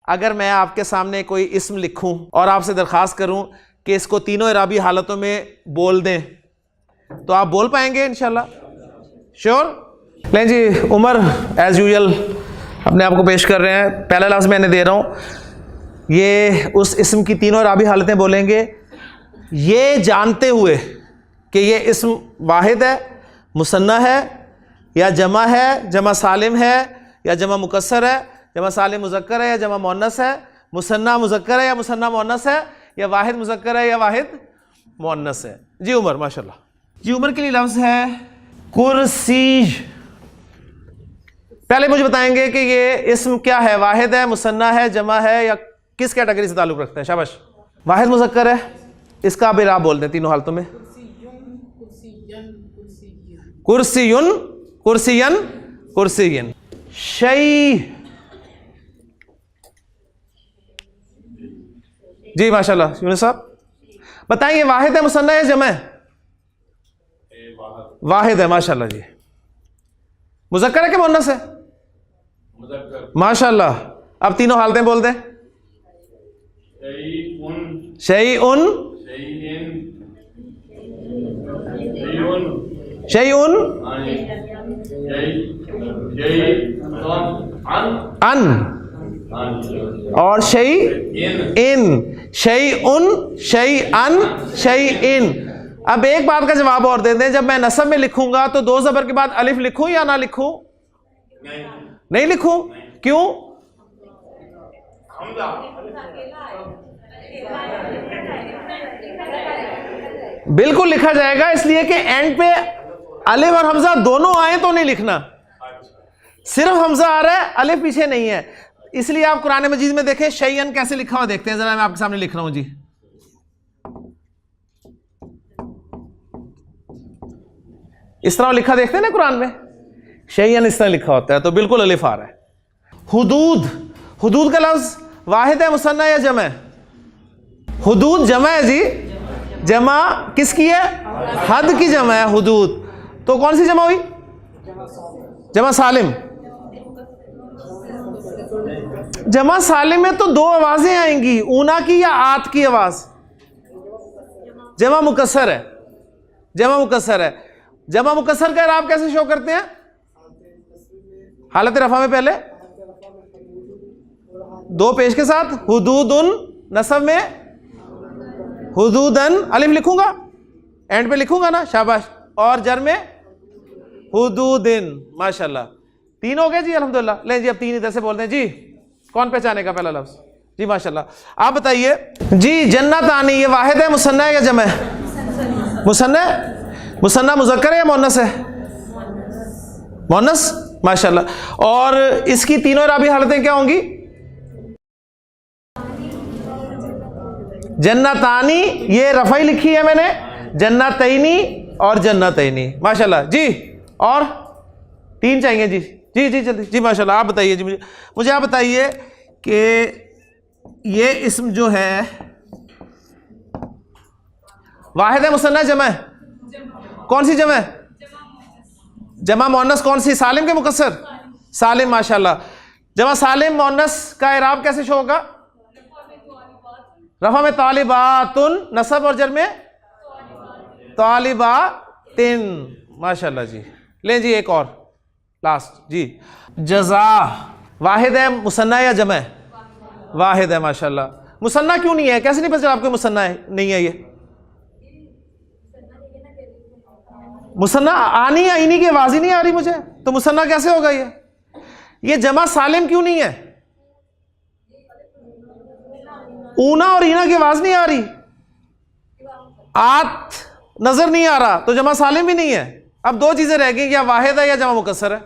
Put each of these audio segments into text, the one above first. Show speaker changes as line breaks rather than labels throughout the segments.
अगर मैं आपके सामने कोई इस्म लिखूं और आपसे दरखास्त करूं कि इसको तीनों इराबी हालतों में बोल दें, तो आप बोल पाएंगे इंशाल्लाह? श्योर? लें जी, उमर एज यूजुअल अपने आप को पेश कर रहे हैं। पहला लफ्ज़ मैंने दे रहा हूं, ये उस इस्म की तीनों इराबी हालतें बोलेंगे, ये जानते हुए कि ये इस्म वाहिद है, मुसन्ना है, या जमा है, जमा सालिम है, या जमा मुकस्सर है, जमा सालिम मुज़क्कर है, या जमा मुअन्नस है, मुसन्ना मुज़क्कर है या मुसन्ना मुअन्नस है, या वाहिद मुज़क्कर है या वाहिद मुअन्नस है। जी उमर, माशाल्लाह। जी उमर के लिए लफ्ज़ है कुर्सी। पहले मुझे बताएंगे कि ये इस्म क्या है, वाहिद है, मुसन्ना है, जमा है, या किस कैटेगरी से ताल्लुक़ रखता है? शाबाश। वाहिद मुज़क्कर है, इसका अब इराब बोल दें तीनों हालतों में। कुर्सियुन, कुर्सियन, कुर्सियन। शई। जी माशाल्लाह। यूनुस साहब बताइए, वाहिद है, मुसन्ना है, जमा है? वाहिद है, माशाल्लाह जी। मुज़क्कर है कि मुअन्नस है? माशाल्लाह। अब तीनों हालतें बोल दें। शैउन, शैउन, अन, और शै इन, शै उन, शै अन, शै इन। अब एक बात का जवाब और दे दें, जब मैं नसब में लिखूंगा तो दो ज़बर के बाद अलिफ लिखूं या ना लिखूं? नहीं लिखूं। क्यों? बिल्कुल लिखा जाएगा, इसलिए कि एंड पे अलिफ और हमजा दोनों आए तो नहीं लिखना, सिर्फ हमजा आ रहा है, अलिफ पीछे नहीं है। इसलिए आप कुरान मजीद में देखें शैयन कैसे लिखा हुआ, देखते हैं जरा, मैं आपके सामने लिख रहा हूं जी। इस तरह लिखा देखते हैं ना कुरान में, शैयन इस तरह लिखा होता है, तो बिल्कुल अलिफ आ रहा है। हुदूद, हुदूद का लफ्ज वाहिद है, मुसन्ना या जमा है? हुदूद जमा है जी। जमा किसकी है? हद की जमा है हुदूद। तो कौन सी जमा हुई? जमा सालिम। जमा सालिम में तो दो आवाजें आएंगी, ऊना की या आत की आवाज। जमा मुकस्सर है, जमा मुकस्सर है। जमा मुकस्सर का इराब कैसे शो करते हैं? हालत रफा में पहले दो पेश के साथ, हुदूदुन, नसब में हुदूदन, अलिफ लिखूंगा, एंड पे लिखूंगा ना, शाबाश, और जर में हुदूदिन। माशाल्लाह, तीन हो गए जी, अल्हम्दुलिल्लाह। ले जी, अब तीन इधर से बोलते हैं जी। कौन पहचानेगा पहला लफ्ज? जी माशाल्लाह। आप बताइए जी, जन्नतानी, ये वाहिद है, मुसन्ना है या जमा है? मुसन्ना है। मुसन्ना मुज़क्कर है या मुअन्नस है? मुअन्नस, माशाल्लाह। और इसकी तीनों इराबी हालतें क्या होंगी? जन्नतानी, ये रफ़ई लिखी है मैंने, जन्नतैनी और जन्नतैनी, माशाल्लाह जी। और तीन चाहिए जी। जी जी जल्दी जी, माशाल्लाह। आप बताइए जी, मुझे आप बताइए कि ये इस्म जो है वाहिद है, मुसन्ना, जमा है? कौन सी जमा है? जमा मुअन्नस। कौन सी? सालिम के मुकस्सर? सालिम, माशाल्लाह। जमा सालिम मुअन्नस का इराब कैसे शो होगा? रफा में तालिबातुन, नसब और जर में तालिबातिन, माशाल्लाह जी। लें जी एक और लास्ट जी। जज़ा, वाहिद है, मुसन्ना या जमा है? वाहिद है, माशाल्लाह। मुसन्ना क्यों नहीं है? कैसे नहीं पता चला आपको मुसन्ना है नहीं है? ये मुसन्ना आनी आईनी की आवाज ही नहीं आ रही मुझे, तो मुसन्ना कैसे होगा ये जमा सालिम क्यों नहीं है? ऊना और ईना की आवाज नहीं आ रही, आत नजर नहीं आ रहा, तो जमा सालिम भी नहीं है। अब दो चीजें रह गई, या वाहिद है या जमा मुकस्सर है।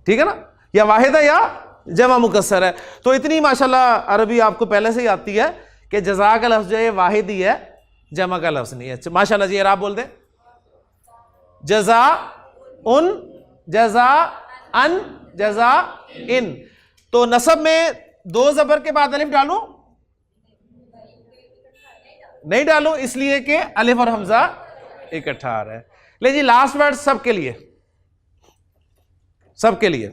ठीक है ना, या वाहिद है या जमा मुकस्सर है। तो इतनी माशाल्लाह अरबी आपको पहले से ही आती है कि जज़ा का लफ्ज जो है वाहिद ही है, जमा का लफ्ज नहीं है। माशाल्लाह जी। आप बोल दें जज़ा उन, जज़ा अन, जज़ा इन। तो नसब में दो जबर के बाद अलिफ डालूं? नहीं डालूं, इसलिए कि अलिफ और हमजा इकट्ठा आ रहा है। ले जी लास्ट वर्ड सबके लिए, सबके लिए।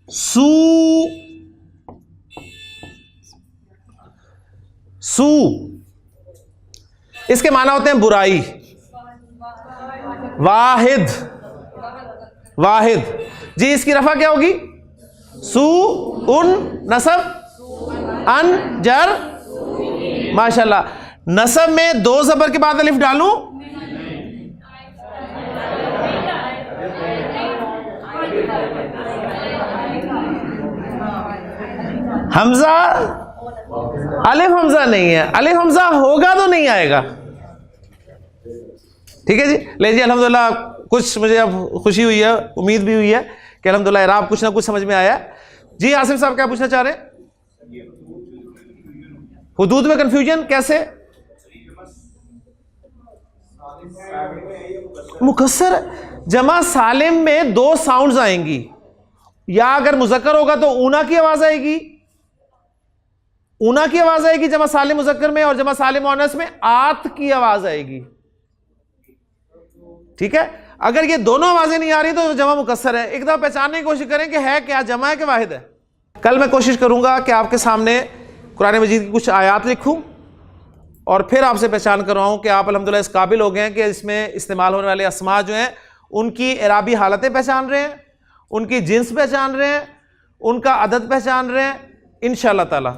सू, सू इसके माना होते हैं बुराई। वाहिद, वाहिद जी, इसकी रफा क्या होगी? सू उन, नसब अन जर, माशाल्लाह। नसब में दो जबर के बाद अलिफ डालूं? हमजा, अलिफ हमजा नहीं है, अलिफ हमजा होगा तो नहीं आएगा। ठीक है जी, ले जी अल्हम्दुलिल्लाह, कुछ मुझे अब खुशी हुई है, उम्मीद भी हुई है कि अल्हम्दुलिल्लाह इराब कुछ ना कुछ समझ में आया। जी आसिफ साहब क्या पूछना चाह रहे हैं? हुदूद में कंफ्यूजन कैसे? मुकस्सर जमा सालिम में दो साउंड्स आएंगी, या अगर मुजक्कर होगा तो ऊना की आवाज आएगी, ऊना की आवाज आएगी जमा सालिम मुजक्कर में, और जमा सालिम मुअन्नस में आत की आवाज आएगी। ठीक है, अगर ये दोनों आवाजें नहीं आ रही तो जमा मुकस्सर है। एक दफा पहचानने की कोशिश करें कि है क्या, जमा है कि वाहिद है। कल मैं कोशिश करूंगा कि आपके सामने कुरान मजीद की कुछ आयात लिखूं और फिर आपसे पहचान करवाऊं कि आप अल्हम्दुलिल्लाह इस काबिल हो गए हैं कि इसमें इस्तेमाल होने वाले अस्मा जो हैं उनकी इराबी हालतें पहचान रहे हैं, उनकी जिन्स पहचान रहे हैं, उनका अदद पहचान रहे हैं इंशाअल्लाह ताला।